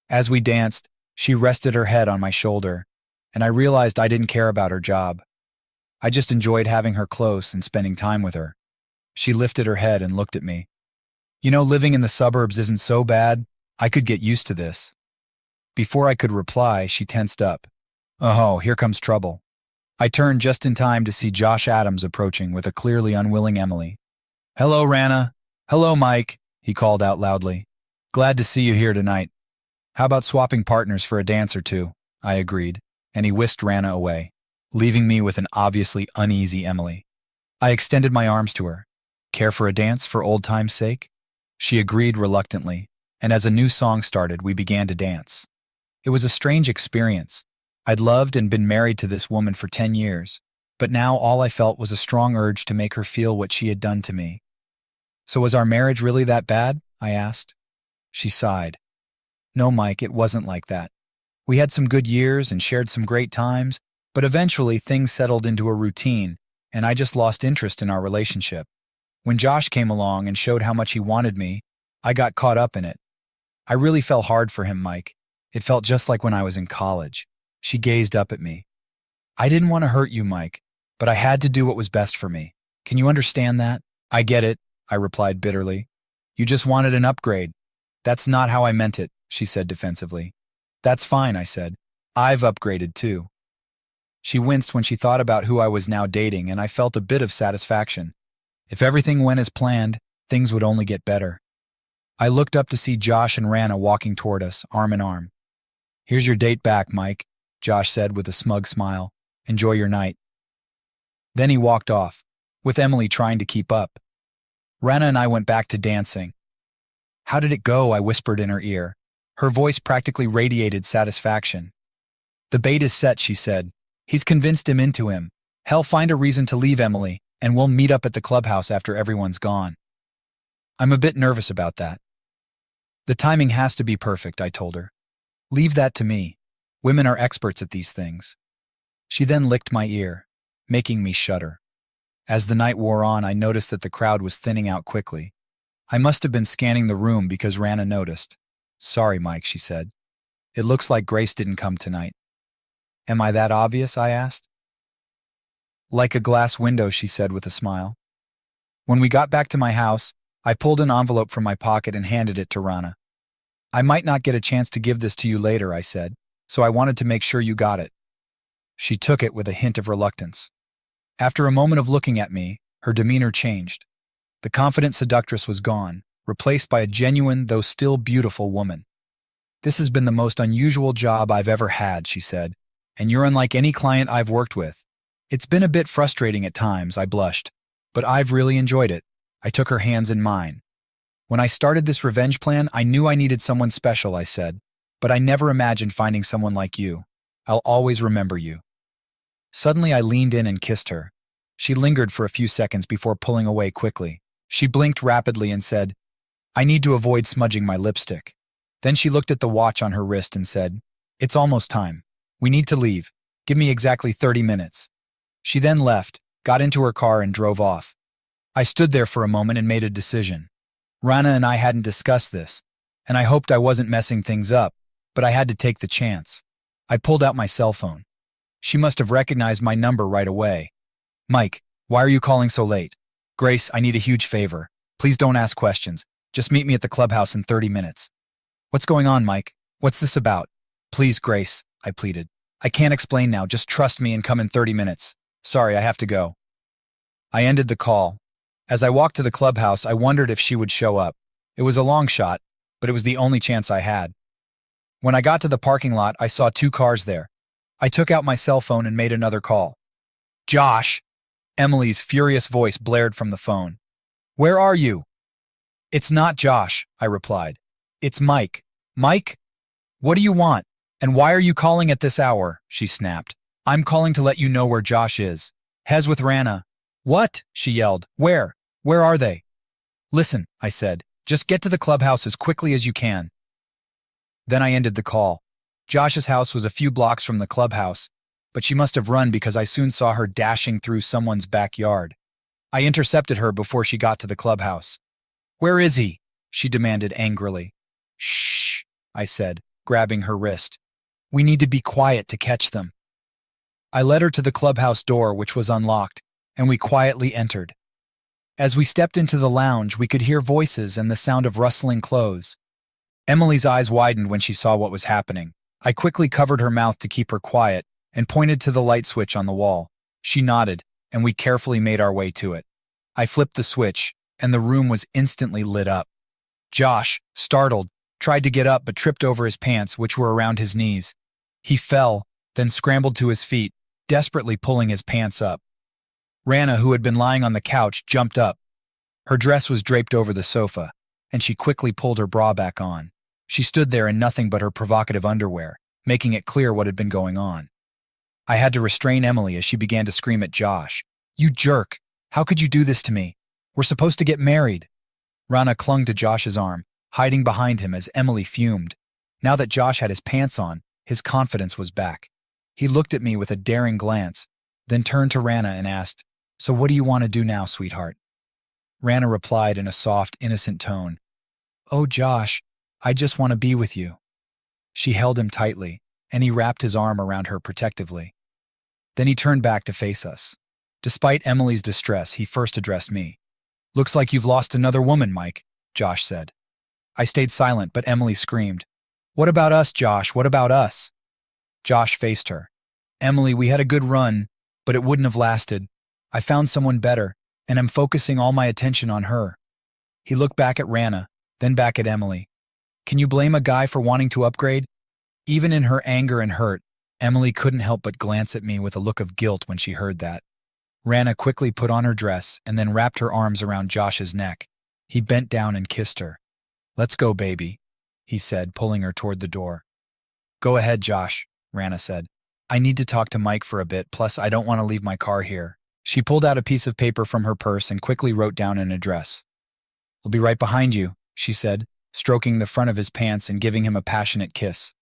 As we danced, she rested her head on my shoulder, and I realized I didn't care about her job. I just enjoyed having her close and spending time with her. She lifted her head and looked at me. "You know, living in the suburbs isn't so bad. I could get used to this." Before I could reply, she tensed up. "Oh, here comes trouble." I turned just in time to see Josh Adams approaching with a clearly unwilling Emily. "Hello, Rana. Hello, Mike," he called out loudly. "Glad to see you here tonight. How about swapping partners for a dance or two?" I agreed, and he whisked Rana away, leaving me with an obviously uneasy Emily. I extended my arms to her. "Care for a dance for old time's sake?" She agreed reluctantly, and as a new song started, we began to dance. It was a strange experience. I'd loved and been married to this woman for 10 years, but now all I felt was a strong urge to make her feel what she had done to me. "So was our marriage really that bad?" I asked. She sighed. "No, Mike, it wasn't like that. We had some good years and shared some great times, but eventually things settled into a routine, and I just lost interest in our relationship. When Josh came along and showed how much he wanted me, I got caught up in it. I really fell hard for him, Mike. It felt just like when I was in college." She gazed up at me. "I didn't want to hurt you, Mike, but I had to do what was best for me. Can you understand that?" "I get it," I replied bitterly. "You just wanted an upgrade." "That's not how I meant it," she said defensively. "That's fine," I said. "I've upgraded too." She winced when she thought about who I was now dating, and I felt a bit of satisfaction. If everything went as planned, things would only get better. I looked up to see Josh and Rana walking toward us, arm in arm. "Here's your date back, Mike," Josh said with a smug smile. "Enjoy your night." Then he walked off, with Emily trying to keep up. Rana and I went back to dancing. "How did it go?" I whispered in her ear. Her voice practically radiated satisfaction. "The bait is set," she said. "He's convinced him into him. Hell, find a reason to leave Emily, and we'll meet up at the clubhouse after everyone's gone." "I'm a bit nervous about that." "The timing has to be perfect," I told her. "Leave that to me. Women are experts at these things." She then licked my ear, making me shudder. As the night wore on, I noticed that the crowd was thinning out quickly. I must have been scanning the room because Rana noticed. "Sorry, Mike," she said. "It looks like Grace didn't come tonight." "Am I that obvious?" I asked. "Like a glass window," she said with a smile. When we got back to my house, I pulled an envelope from my pocket and handed it to Rana. "I might not get a chance to give this to you later," I said, "so I wanted to make sure you got it." She took it with a hint of reluctance. After a moment of looking at me, her demeanor changed. The confident seductress was gone, replaced by a genuine, though still beautiful woman. "This has been the most unusual job I've ever had," she said, "and you're unlike any client I've worked with. It's been a bit frustrating at times," I blushed, "but I've really enjoyed it." I took her hands in mine. "When I started this revenge plan, I knew I needed someone special," I said, "but I never imagined finding someone like you. I'll always remember you." Suddenly I leaned in and kissed her. She lingered for a few seconds before pulling away quickly. She blinked rapidly and said, "I need to avoid smudging my lipstick." Then she looked at the watch on her wrist and said, "It's almost time. We need to leave. Give me exactly 30 minutes. She then left, got into her car, and drove off. I stood there for a moment and made a decision. Rana and I hadn't discussed this, and I hoped I wasn't messing things up, but I had to take the chance. I pulled out my cell phone. She must have recognized my number right away. "Mike, Why are you calling so late? Grace, I need a huge favor. Please don't ask questions. Just meet me at the clubhouse in 30 minutes. What's going on, Mike? What's this about? Please, Grace, I pleaded. I can't explain now. Just trust me and come in 30 minutes. Sorry, I have to go. I ended the call. As I walked to the clubhouse, I wondered if she would show up. It was a long shot, but it was the only chance I had. When I got to the parking lot, I saw 2 cars there. I took out my cell phone and made another call. Josh! Emily's furious voice blared from the phone. Where are you? It's not Josh, I replied. It's Mike. Mike? What do you want? And why are you calling at this hour? She snapped. I'm calling to let you know where Josh is. Hez with Rana. What? She yelled. Where? Where are they? Listen, I said. Just get to the clubhouse as quickly as you can. Then I ended the call. Josh's house was a few blocks from the clubhouse, but she must have run because I soon saw her dashing through someone's backyard. I intercepted her before she got to the clubhouse. Where is he? She demanded angrily. Shh, I said, grabbing her wrist. We need to be quiet to catch them. I led her to the clubhouse door, which was unlocked, and we quietly entered. As we stepped into the lounge, we could hear voices and the sound of rustling clothes. Emily's eyes widened when she saw what was happening. I quickly covered her mouth to keep her quiet and pointed to the light switch on the wall. She nodded, and we carefully made our way to it. I flipped the switch, and the room was instantly lit up. Josh, startled, tried to get up but tripped over his pants, which were around his knees. He fell, then scrambled to his feet, desperately pulling his pants up. Rana, who had been lying on the couch, jumped up. Her dress was draped over the sofa, and she quickly pulled her bra back on. She stood there in nothing but her provocative underwear, making it clear what had been going on. I had to restrain Emily as she began to scream at Josh. You jerk! How could you do this to me? We're supposed to get married. Rana clung to Josh's arm, hiding behind him as Emily fumed. Now that Josh had his pants on, his confidence was back. He looked at me with a daring glance, then turned to Rana and asked, So what do you want to do now, sweetheart? Rana replied in a soft, innocent tone, Oh, Josh, I just want to be with you. She held him tightly, and he wrapped his arm around her protectively. Then he turned back to face us. Despite Emily's distress, he first addressed me. Looks like you've lost another woman, Mike, Josh said. I stayed silent, but Emily screamed, What about us, Josh? What about us? Josh faced her. Emily, we had a good run, but it wouldn't have lasted. I found someone better, and I'm focusing all my attention on her. He looked back at Rana, then back at Emily. Can you blame a guy for wanting to upgrade? Even in her anger and hurt, Emily couldn't help but glance at me with a look of guilt when she heard that. Rana quickly put on her dress and then wrapped her arms around Josh's neck. He bent down and kissed her. Let's go, baby, he said, pulling her toward the door. Go ahead, Josh, Rana said. I need to talk to Mike for a bit, plus I don't want to leave my car here. She pulled out a piece of paper from her purse and quickly wrote down an address. I'll be right behind you, she said, stroking the front of his pants and giving him a passionate kiss.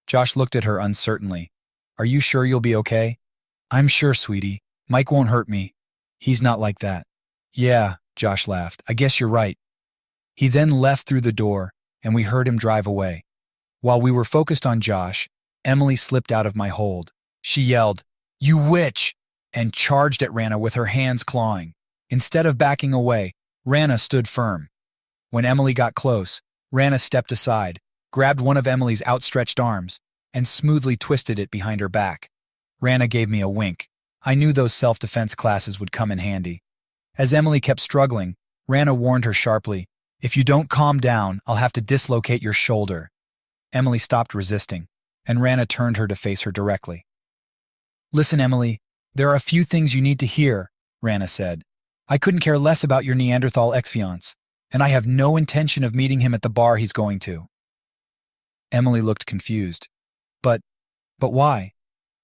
Josh looked at her uncertainly. Are you sure you'll be okay? I'm sure, sweetie. Mike won't hurt me. He's not like that. Yeah, Josh laughed. I guess you're right. He then left through the door, and we heard him drive away. While we were focused on Josh, Emily slipped out of my hold. She yelled, You witch! And charged at Rana with her hands clawing. Instead of backing away, Rana stood firm. When Emily got close, Rana stepped aside, grabbed one of Emily's outstretched arms, and smoothly twisted it behind her back. Rana gave me a wink. I knew those self-defense classes would come in handy. As Emily kept struggling, Rana warned her sharply, If you don't calm down, I'll have to dislocate your shoulder. Emily stopped resisting, and Rana turned her to face her directly. Listen, Emily, there are a few things you need to hear, Rana said. I couldn't care less about your Neanderthal ex-fiance, and I have no intention of meeting him at the bar he's going to. Emily looked confused. But why?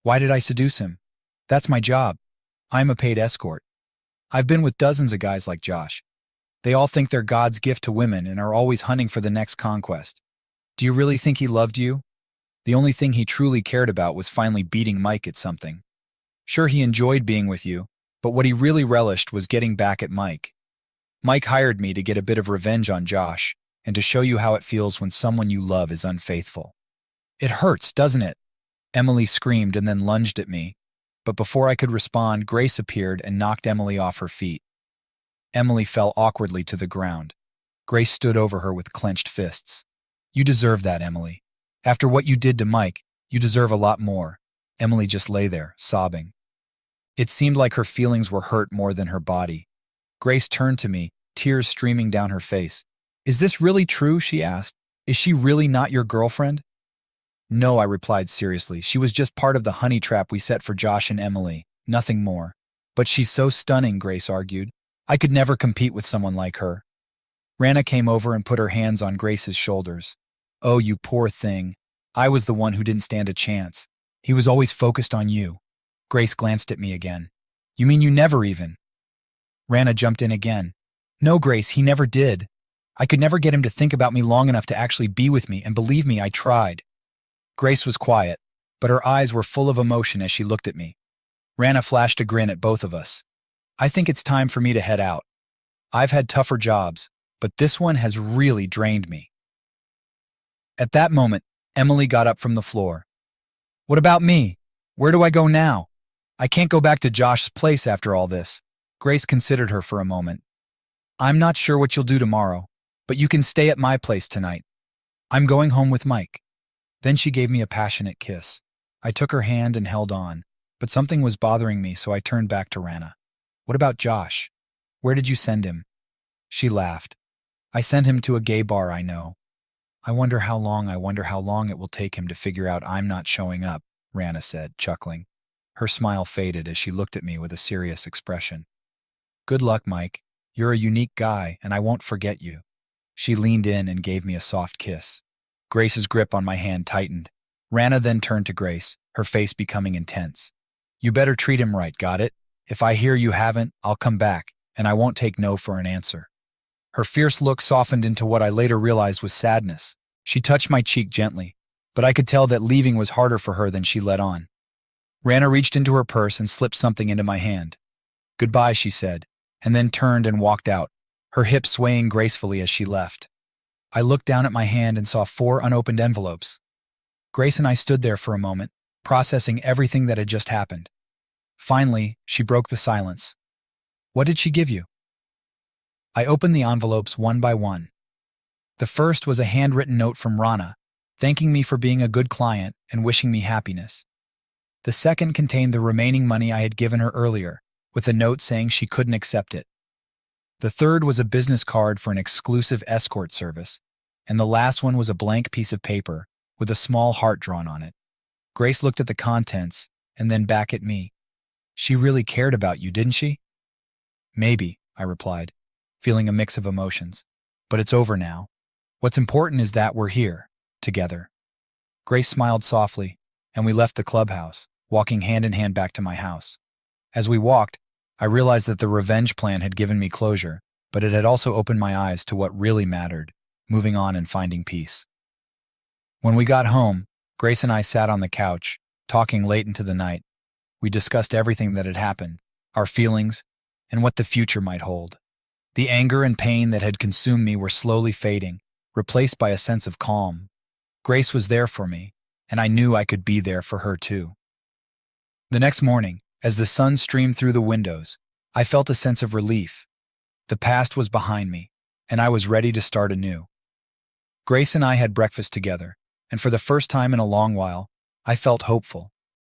Why did I seduce him? That's my job. I'm a paid escort. I've been with dozens of guys like Josh. They all think they're God's gift to women and are always hunting for the next conquest. Do you really think he loved you? The only thing he truly cared about was finally beating Mike at something. Sure, he enjoyed being with you, but what he really relished was getting back at Mike. Mike hired me to get a bit of revenge on Josh and to show you how it feels when someone you love is unfaithful. It hurts, doesn't it? Emily screamed and then lunged at me. But before I could respond, Grace appeared and knocked Emily off her feet. Emily fell awkwardly to the ground. Grace stood over her with clenched fists. "You deserve that, Emily. After what you did to Mike, you deserve a lot more." Emily just lay there, sobbing. It seemed like her feelings were hurt more than her body. Grace turned to me, tears streaming down her face. "Is this really true?" she asked. "Is she really not your girlfriend?" "No," I replied seriously. "She was just part of the honey trap we set for Josh and Emily, nothing more." "But she's so stunning," Grace argued. "I could never compete with someone like her." Rana came over and put her hands on Grace's shoulders. "Oh, you poor thing. I was the one who didn't stand a chance. He was always focused on you." Grace glanced at me again. "You mean you never even?" Rana jumped in again. "No, Grace, he never did. I could never get him to think about me long enough to actually be with me, and believe me, I tried." Grace was quiet, but her eyes were full of emotion as she looked at me. Rana flashed a grin at both of us. "I think it's time for me to head out. I've had tougher jobs, but this one has really drained me." At that moment, Emily got up from the floor. "What about me? Where do I go now? I can't go back to Josh's place after all this." Grace considered her for a moment. "I'm not sure what you'll do tomorrow, but you can stay at my place tonight. I'm going home with Mike." Then she gave me a passionate kiss. I took her hand and held on, but something was bothering me, so I turned back to Rana. "What about Josh? Where did you send him?" She laughed. "I sent him to a gay bar I know. I wonder how long it will take him to figure out I'm not showing up," Rana said, chuckling. Her smile faded as she looked at me with a serious expression. "Good luck, Mike. You're a unique guy, and I won't forget you." She leaned in and gave me a soft kiss. Grace's grip on my hand tightened. Rana then turned to Grace, her face becoming intense. "You better treat him right, got it? If I hear you haven't, I'll come back, and I won't take no for an answer." Her fierce look softened into what I later realized was sadness. She touched my cheek gently, but I could tell that leaving was harder for her than she let on. Rana reached into her purse and slipped something into my hand. "Goodbye," she said, and then turned and walked out, her hips swaying gracefully as she left. I looked down at my hand and saw 4 unopened envelopes. Grace and I stood there for a moment, processing everything that had just happened. Finally, she broke the silence. "What did she give you?" I opened the envelopes one by one. The first was a handwritten note from Rana, thanking me for being a good client and wishing me happiness. The second contained the remaining money I had given her earlier, with a note saying she couldn't accept it. The third was a business card for an exclusive escort service, and the last one was a blank piece of paper with a small heart drawn on it. Grace looked at the contents and then back at me. "She really cared about you, didn't she?" "Maybe," I replied, feeling a mix of emotions. "But it's over now. What's important is that we're here, together." Grace smiled softly, and we left the clubhouse, walking hand in hand back to my house. As we walked, I realized that the revenge plan had given me closure, but it had also opened my eyes to what really mattered, moving on and finding peace. When we got home, Grace and I sat on the couch, talking late into the night. We discussed everything that had happened, our feelings, and what the future might hold. The anger and pain that had consumed me were slowly fading, replaced by a sense of calm. Grace was there for me, and I knew I could be there for her too. The next morning, as the sun streamed through the windows, I felt a sense of relief. The past was behind me, and I was ready to start anew. Grace and I had breakfast together, and for the first time in a long while, I felt hopeful.